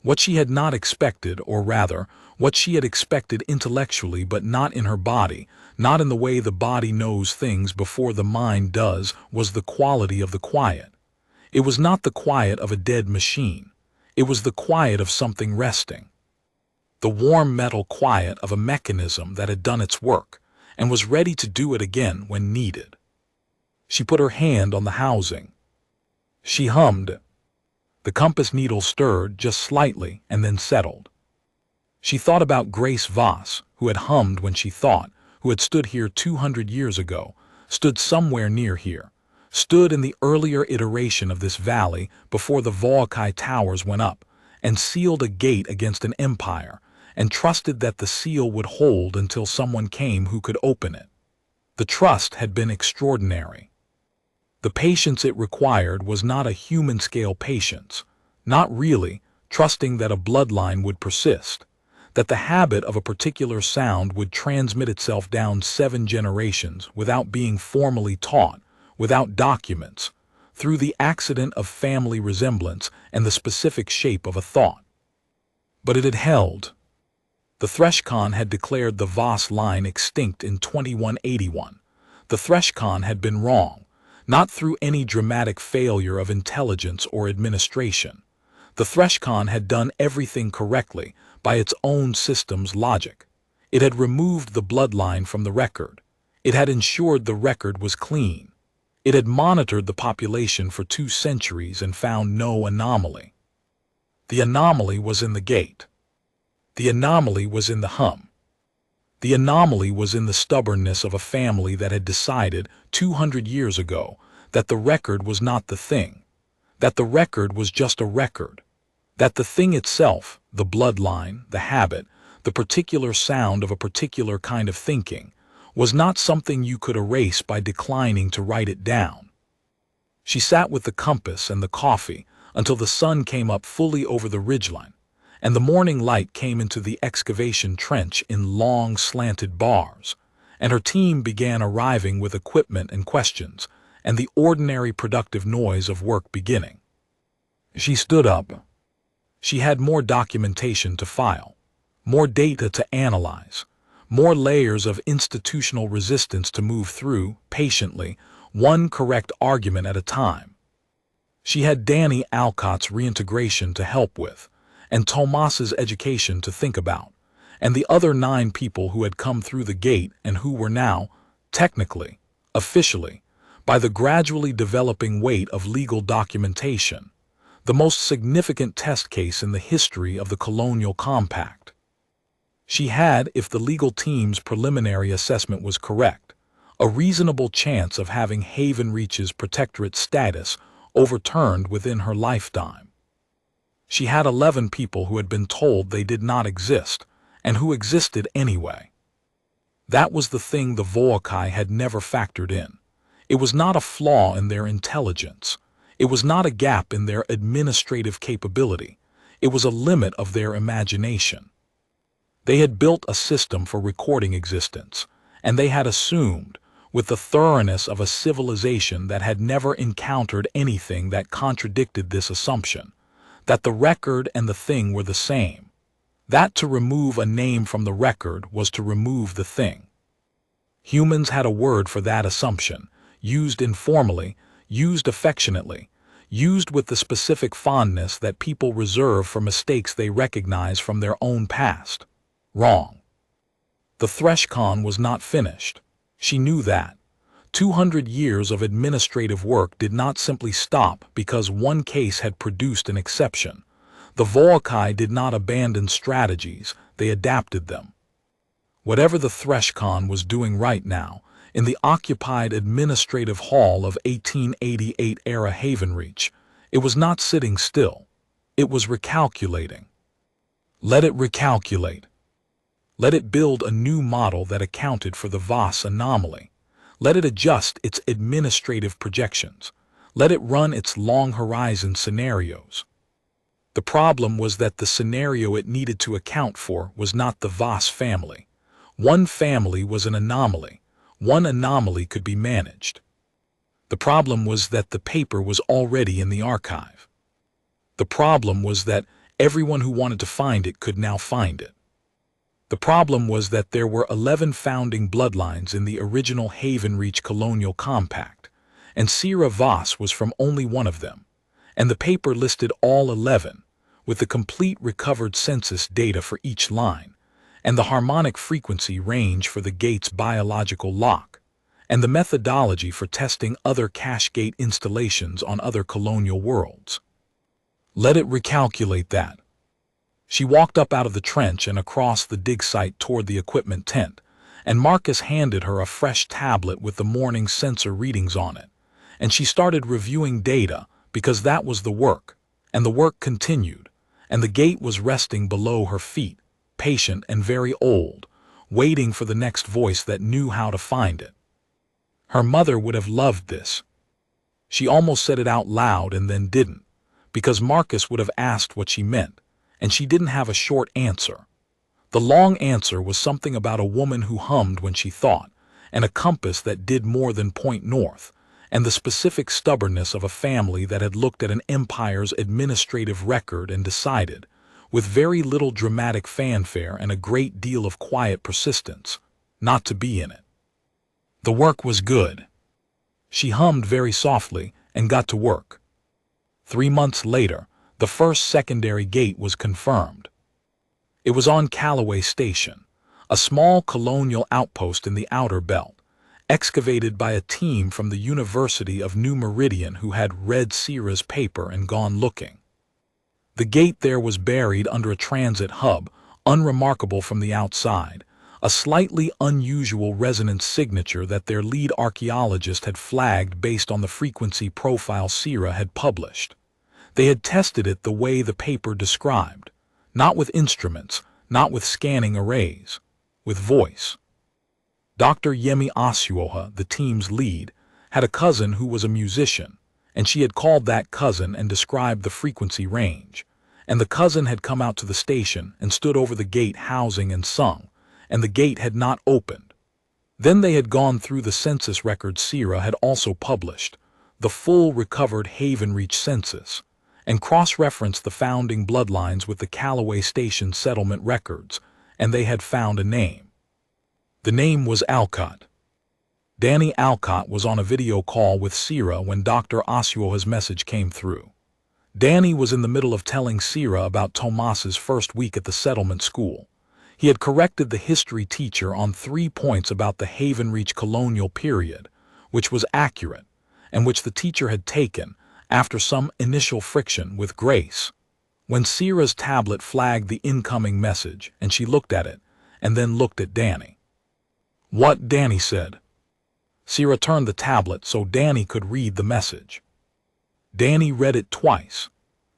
What she had not expected, or rather, what she had expected intellectually but not in her body, not in the way the body knows things before the mind does, was the quality of the quiet. It was not the quiet of a dead machine. It was the quiet of something resting. The warm metal quiet of a mechanism that had done its work, and was ready to do it again when needed. She put her hand on the housing. She hummed. The compass needle stirred just slightly and then settled. She thought about Grace Voss, who had hummed when she thought, who had stood here 200 years ago, stood somewhere near here, stood in the earlier iteration of this valley before the Vorkai towers went up, and sealed a gate against an empire, and trusted that the seal would hold until someone came who could open it. The trust had been extraordinary. The patience it required was not a human-scale patience, not really, trusting that a bloodline would persist, that the habit of a particular sound would transmit itself down 7 generations without being formally taught, without documents, through the accident of family resemblance and the specific shape of a thought. But it had held. The Threshkhan had declared the Voss line extinct in 2181. The Threshkhan had been wrong, not through any dramatic failure of intelligence or administration. The Threshkhan had done everything correctly by its own system's logic. It had removed the bloodline from the record. It had ensured the record was clean. It had monitored the population for 2 centuries and found no anomaly. The anomaly was in the gate. The anomaly was in the hum. The anomaly was in the stubbornness of a family that had decided 200 years ago that the record was not the thing, that the record was just a record, that the thing itself, the bloodline, the habit, the particular sound of a particular kind of thinking, was not something you could erase by declining to write it down. She sat with the compass and the coffee until the sun came up fully over the ridgeline, and the morning light came into the excavation trench in long, slanted bars, and her team began arriving with equipment and questions, and the ordinary productive noise of work beginning. She stood up. She had more documentation to file, more data to analyze, more layers of institutional resistance to move through, patiently, one correct argument at a time. She had Danny Alcott's reintegration to help with, and Tomas's education to think about, and the other 9 people who had come through the gate and who were now, technically, officially, by the gradually developing weight of legal documentation, the most significant test case in the history of the colonial compact. She had, if the legal team's preliminary assessment was correct, a reasonable chance of having Haven Reach's protectorate status overturned within her lifetime. She had 11 people who had been told they did not exist, and who existed anyway. That was the thing the Volcae had never factored in. It was not a flaw in their intelligence. It was not a gap in their administrative capability. It was a limit of their imagination. They had built a system for recording existence, and they had assumed, with the thoroughness of a civilization that had never encountered anything that contradicted this assumption, that the record and the thing were the same, that to remove a name from the record was to remove the thing. Humans had a word for that assumption, used informally, used affectionately, used with the specific fondness that people reserve for mistakes they recognize from their own past. Wrong. The ThreshCon was not finished. She knew that. 200 years of administrative work did not simply stop because one case had produced an exception. The Volcae did not abandon strategies, they adapted them. Whatever the ThreshCon was doing right now, in the occupied administrative hall of 1888-era Havenreach, it was not sitting still. It was recalculating. Let it recalculate. Let it build a new model that accounted for the Voss anomaly. Let it adjust its administrative projections. Let it run its long-horizon scenarios. The problem was that the scenario it needed to account for was not the Voss family. One family was an anomaly. One anomaly could be managed. The problem was that the paper was already in the archive. The problem was that everyone who wanted to find it could now find it. The problem was that there were 11 founding bloodlines in the original Havenreach colonial compact, and Sira Voss was from only one of them, and the paper listed all 11, with the complete recovered census data for each line, and the harmonic frequency range for the gate's biological lock, and the methodology for testing other cache gate installations on other colonial worlds. Let it recalculate that. She walked up out of the trench and across the dig site toward the equipment tent, and Marcus handed her a fresh tablet with the morning sensor readings on it, and she started reviewing data because that was the work, and the work continued, and the gate was resting below her feet, patient and very old, waiting for the next voice that knew how to find it. Her mother would have loved this. She almost said it out loud and then didn't, because Marcus would have asked what she meant, and she didn't have a short answer. The long answer was something about a woman who hummed when she thought, and a compass that did more than point north, and the specific stubbornness of a family that had looked at an empire's administrative record and decided, with very little dramatic fanfare and a great deal of quiet persistence, not to be in it. The work was good. She hummed very softly and got to work. 3 months later, the first secondary gate was confirmed. It was on Callaway Station, a small colonial outpost in the outer belt, excavated by a team from the University of New Meridian who had read Sierra's paper and gone looking. The gate there was buried under a transit hub, unremarkable from the outside, a slightly unusual resonance signature that their lead archaeologist had flagged based on the frequency profile Sierra had published. They had tested it the way the paper described, not with instruments, not with scanning arrays, with voice. Dr. Yemi Asuoha, the team's lead, had a cousin who was a musician, and she had called that cousin and described the frequency range, and the cousin had come out to the station and stood over the gate housing and sung, and the gate had not opened. Then they had gone through the census records Sierra had also published, the full recovered Haven Reach census, and cross-referenced the founding bloodlines with the Callaway Station settlement records, and they had found a name. The name was Alcott. Danny Alcott was on a video call with Sierra when Dr. Asuoha's message came through. Danny was in the middle of telling Sierra about Tomas's first week at the settlement school. He had corrected the history teacher on 3 points about the Haven Reach colonial period, which was accurate, and which the teacher had taken, after some initial friction, with grace. When Sierra's tablet flagged the incoming message, and she looked at it, and then looked at Danny. "What?" Danny said. Sierra turned the tablet so Danny could read the message. Danny read it twice.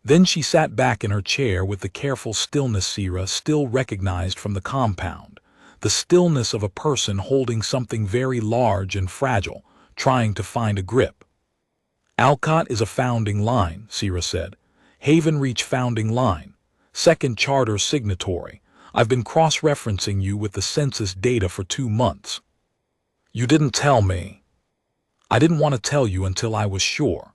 Then she sat back in her chair with the careful stillness Sierra still recognized from the compound, the stillness of a person holding something very large and fragile, trying to find a grip. "Alcott is a founding line," Sierra said. "Haven Reach founding line. Second charter signatory. I've been cross-referencing you with the census data for 2 months." "You didn't tell me." "I didn't want to tell you until I was sure."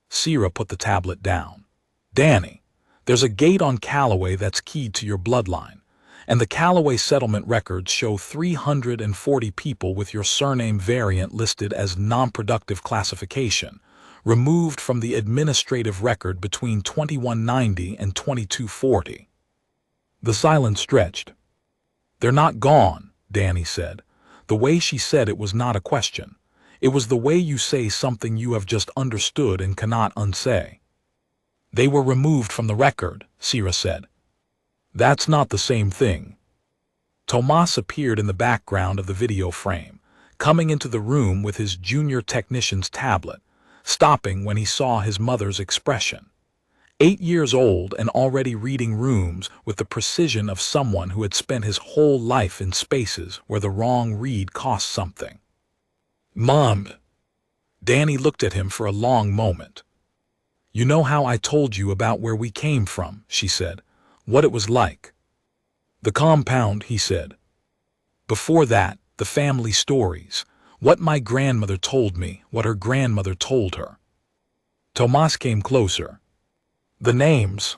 Sierra put the tablet down. "Danny, there's a gate on Callaway that's keyed to your bloodline, and the Callaway settlement records show 340 people with your surname variant listed as non-productive classification, removed from the administrative record between 2190 and 2240. The silence stretched. "They're not gone," Danny said. The way she said it was not a question. It was the way you say something you have just understood and cannot unsay. "They were removed from the record," Sierra said. "That's not the same thing." Tomas appeared in the background of the video frame, coming into the room with his junior technician's tablet, stopping when he saw his mother's expression. 8 years old and already reading rooms with the precision of someone who had spent his whole life in spaces where the wrong read cost something. "Mom." Danny looked at him for a long moment. "You know how I told you about where we came from," she said, "what it was like." "The compound," he said. "Before that, the family stories, what my grandmother told me, what her grandmother told her." Tomas came closer. "The names."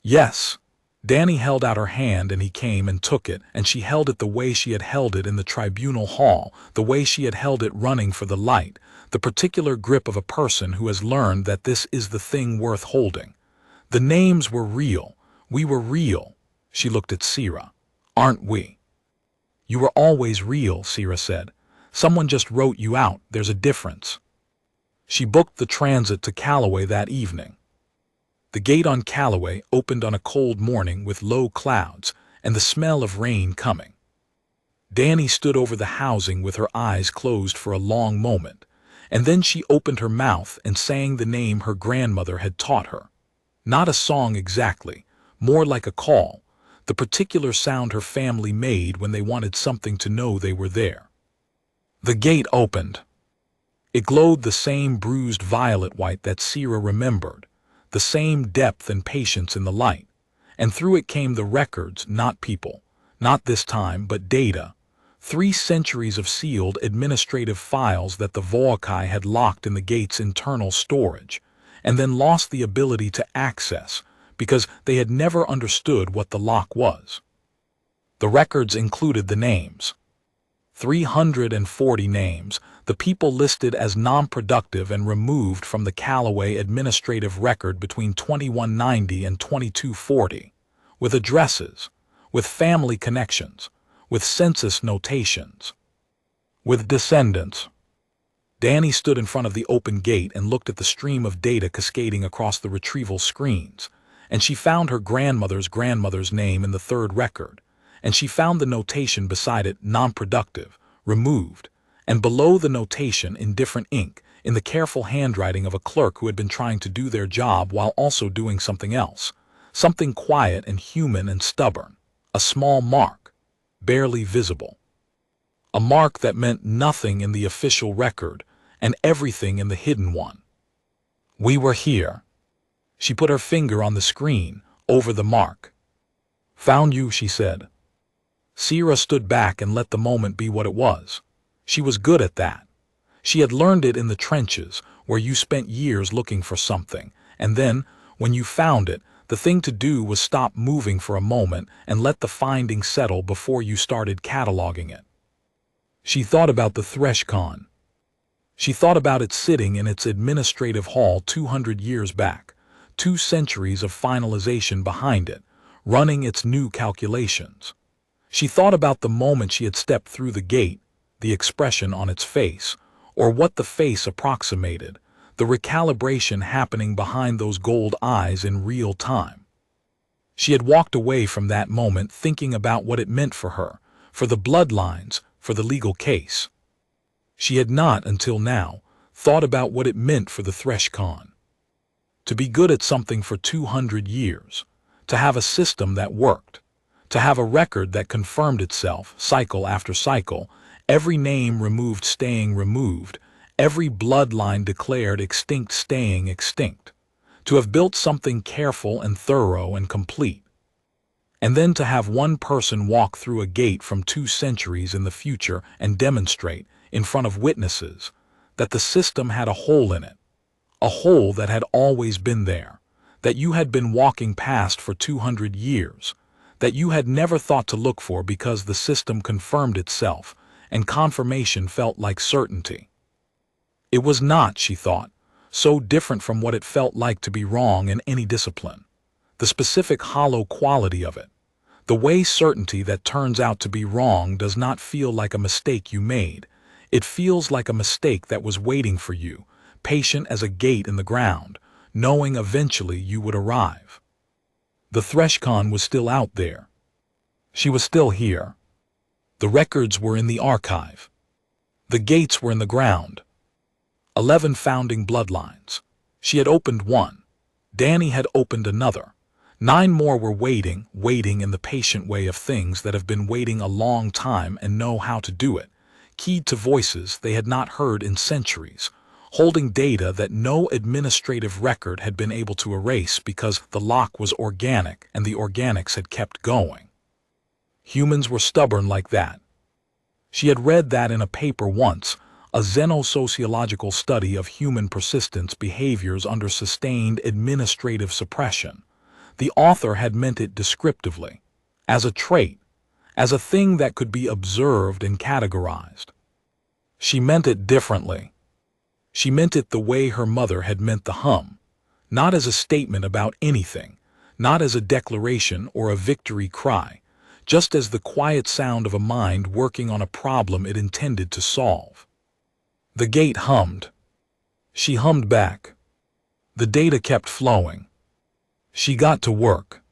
"Yes." Danny held out her hand and he came and took it, and she held it the way she had held it in the tribunal hall, the way she had held it running for the light, the particular grip of a person who has learned that this is the thing worth holding. "The names were real. We were real." She looked at Sierra. "Aren't we?" "You were always real," Sierra said. "Someone just wrote you out. There's a difference." She booked the transit to Callaway that evening. The gate on Callaway opened on a cold morning with low clouds and the smell of rain coming. Danny stood over the housing with her eyes closed for a long moment, and then she opened her mouth and sang the name her grandmother had taught her. Not a song exactly, more like a call, the particular sound her family made when they wanted something to know they were there. The gate opened. It glowed the same bruised violet white that Sierra remembered, the same depth and patience in the light, and through it came the records, not people, not this time, but data, 3 centuries of sealed administrative files that the Voakai had locked in the gate's internal storage, and then lost the ability to access because they had never understood what the lock was. The records included the names. 340 names, the people listed as non-productive and removed from the Callaway administrative record between 2190 and 2240, with addresses, with family connections, with census notations. with descendants. Danny stood in front of the open gate and looked at the stream of data cascading across the retrieval screens, and she found her grandmother's name in the third record, and she found the notation beside it, non-productive, removed, and below the notation in different ink, in the careful handwriting of a clerk who had been trying to do their job while also doing something else, something quiet and human and stubborn, a small mark, barely visible. A mark that meant nothing in the official record and everything in the hidden one. We were here. She put her finger on the screen, over the mark. Found you, she said. Sierra stood back and let the moment be what it was. She was good at that. She had learned it in the trenches, where you spent years looking for something, and then, when you found it, the thing to do was stop moving for a moment and let the finding settle before you started cataloging it. She thought about the ThreshCon. She thought about it sitting in its administrative hall 200 years back, 2 centuries of finalization behind it, running its new calculations. She thought about the moment she had stepped through the gate, the expression on its face, or what the face approximated, the recalibration happening behind those gold eyes in real time. She had walked away from that moment thinking about what it meant for her, for the bloodlines, for the legal case. She had not, until now, thought about what it meant for the ThreshCon. To be good at something for 200 years, to have a system that worked, to have a record that confirmed itself, cycle after cycle, every name removed staying removed, every bloodline declared extinct staying extinct, to have built something careful and thorough and complete. And then to have one person walk through a gate from 2 centuries in the future and demonstrate, in front of witnesses, that the system had a hole in it, a hole that had always been there, that you had been walking past for 200 years, that you had never thought to look for because the system confirmed itself, and confirmation felt like certainty. It was not, she thought, so different from what it felt like to be wrong in any discipline, the specific hollow quality of it. The way certainty that turns out to be wrong does not feel like a mistake you made. It feels like a mistake that was waiting for you, patient as a gate in the ground, knowing eventually you would arrive. The ThreshCon was still out there. She was still here. The records were in the archive. The gates were in the ground. 11 founding bloodlines. She had opened one. Danny had opened another. 9 more were waiting in the patient way of things that have been waiting a long time and know how to do it, keyed to voices they had not heard in centuries, holding data that no administrative record had been able to erase because the lock was organic and the organics had kept going. Humans were stubborn like that. She had read that in a paper once, a xenosociological study of human persistence behaviors under sustained administrative suppression. The author had meant it descriptively, as a trait, as a thing that could be observed and categorized. She meant it differently. She meant it the way her mother had meant the hum, not as a statement about anything, not as a declaration or a victory cry, just as the quiet sound of a mind working on a problem it intended to solve. The gate hummed. She hummed back. The data kept flowing. She got to work.